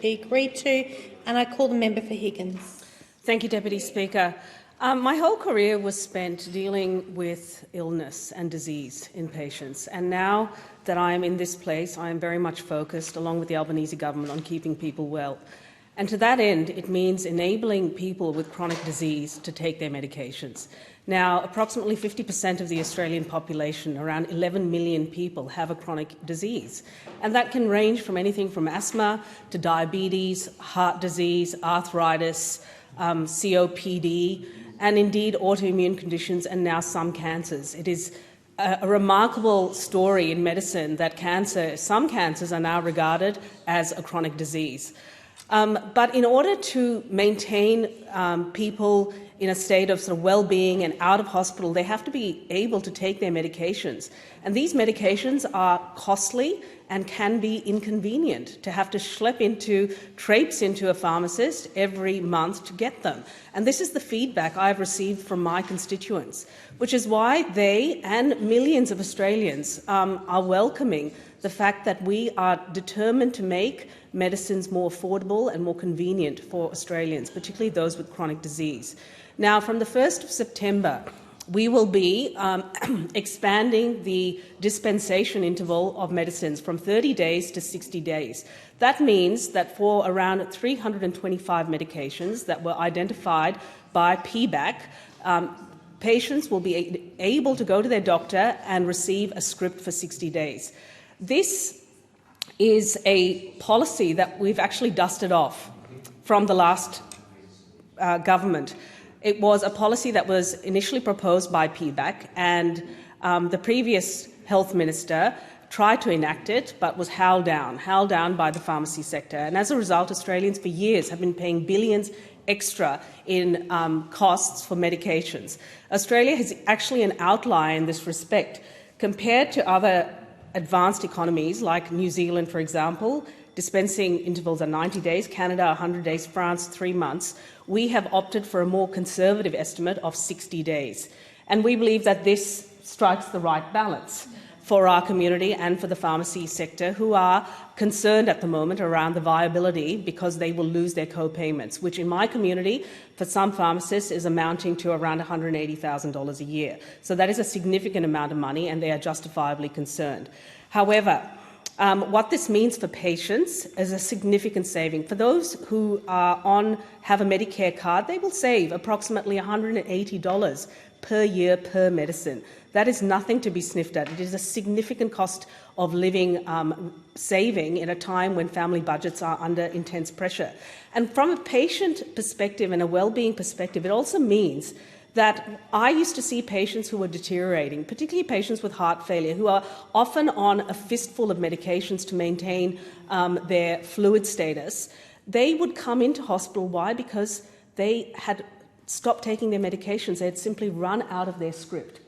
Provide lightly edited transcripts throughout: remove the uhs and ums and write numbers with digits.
He agreed to, and I call the member for Higgins. Thank you, Deputy Speaker. My whole career was spent dealing with illness and disease in patients, and now that I am in this place, I am very much focused, along with the Albanese government, on keeping people well. And to that end, it means enabling people with chronic disease to take their medications. Now, approximately 50% of the Australian population, around 11 million people, have a chronic disease. And that can range from anything from asthma to diabetes, heart disease, arthritis, COPD, and indeed autoimmune conditions and now some cancers. It is a remarkable story in medicine that some cancers are now regarded as a chronic disease. But in order to maintain people in a state of sort of well-being and out of hospital, they have to be able to take their medications. And these medications are costly and can be inconvenient to have to traipse into a pharmacist every month to get them. And this is the feedback I've received from my constituents, which is why they and millions of Australians are welcoming the fact that we are determined to make medicines more affordable and more convenient for Australians, particularly those with chronic disease. Now, from the 1st of September, we will be expanding the dispensation interval of medicines from 30 days to 60 days. That means that for around 325 medications that were identified by PBAC, patients will be able to go to their doctor and receive a script for 60 days. This is a policy that we've actually dusted off from the last government. It was a policy that was initially proposed by PBAC, and the previous health minister tried to enact it but was howled down by the pharmacy sector. And as a result, Australians for years have been paying billions extra in costs for medications. Australia is actually an outlier in this respect. Compared to other advanced economies like New Zealand, for example, dispensing intervals are 90 days, Canada 100 days, France 3 months. We have opted for a more conservative estimate of 60 days. And we believe that this strikes the right balance for our community and for the pharmacy sector, who are concerned at the moment around the viability because they will lose their co-payments, which in my community, for some pharmacists, is amounting to around $180,000 a year. So that is a significant amount of money, and they are justifiably concerned. However, what this means for patients is a significant saving. For those who have a Medicare card, they will save approximately $180 per year per medicine. That is nothing to be sniffed at. It is a significant cost of living saving in a time when family budgets are under intense pressure. And from a patient perspective and a well-being perspective, it also means that I used to see patients who were deteriorating, particularly patients with heart failure, who are often on a fistful of medications to maintain their fluid status. They would come into hospital. Why? Because they had stopped taking their medications. They had simply run out of their script.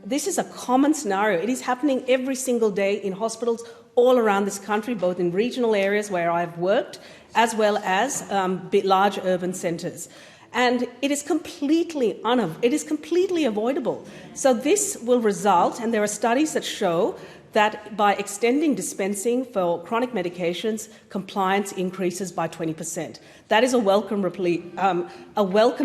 This is a common scenario. It is happening every single day in hospitals all around this country, both in regional areas where I've worked, as well as large urban centres. And it is completely avoidable. So this will result, and there are studies that show that by extending dispensing for chronic medications, compliance increases by 20%. That is a welcome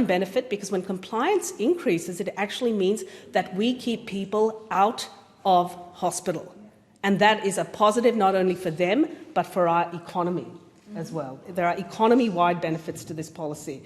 benefit, because when compliance increases, it actually means that we keep people out of hospital. And that is a positive not only for them, but for our economy as well. There are economy-wide benefits to this policy.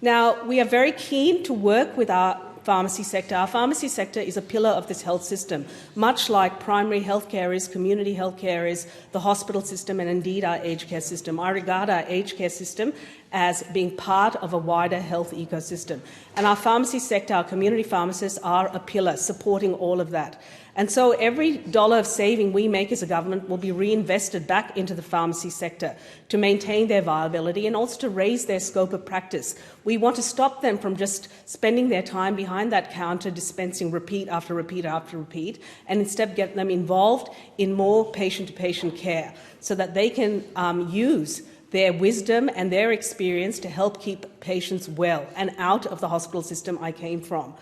Now, we are very keen to work with our pharmacy sector. Our pharmacy sector is a pillar of this health system, much like primary health care is, community health care is, the hospital system, and indeed our aged care system. I regard our aged care system as being part of a wider health ecosystem. And our pharmacy sector, our community pharmacists, are a pillar supporting all of that. And so every dollar of saving we make as a government will be reinvested back into the pharmacy sector to maintain their viability and also to raise their scope of practice. We want to stop them from just spending their time behind that counter dispensing repeat after repeat after repeat, and instead get them involved in more patient-to-patient care so that they can use their wisdom and their experience to help keep patients well and out of the hospital system I came from.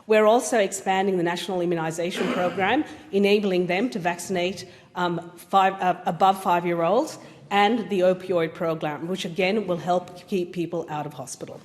We're also expanding the national immunisation program, enabling them to vaccinate above 5-year-olds and the opioid program, which again will help keep people out of hospital.